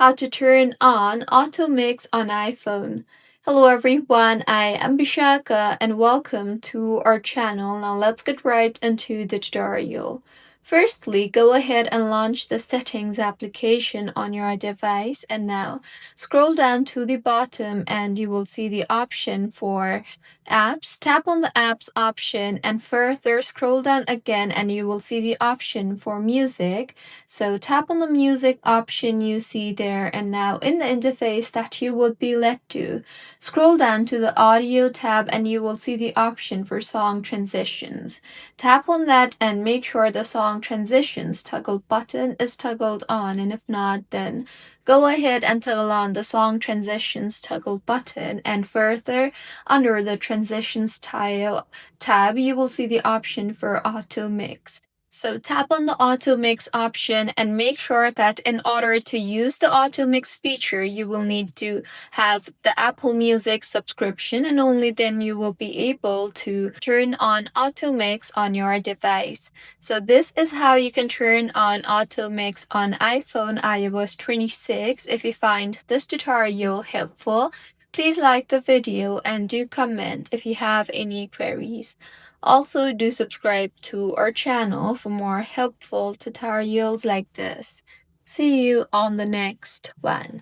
how to turn on AutoMix on iPhone. Hello everyone, I am Bishaka and welcome to our channel. Now let's get right into the tutorial. Firstly, go ahead and launch the settings application on your device, and now scroll down to the bottom and you will see the option for apps. Tap on the apps option and further scroll down again and you will see the option for music. So tap on the music option you see there, and now in the interface that you would be led to, scroll down to the audio tab and you will see the option for song transitions. Tap on that and make sure the song transitions toggle button is toggled on, and if not, then go ahead and toggle on the song transitions toggle button, and further under the transitions tile tab you will see the option for auto mix. So tap on the Auto Mix option and make sure that in order to use the Auto Mix feature, you will need to have the Apple Music subscription, and only then you will be able to turn on Auto Mix on your device. So this is how you can turn on Auto Mix on iPhone iOS 26. If you find this tutorial helpful, please like the video and do comment if you have any queries. Also, do subscribe to our channel for more helpful tutorials like this. See you on the next one.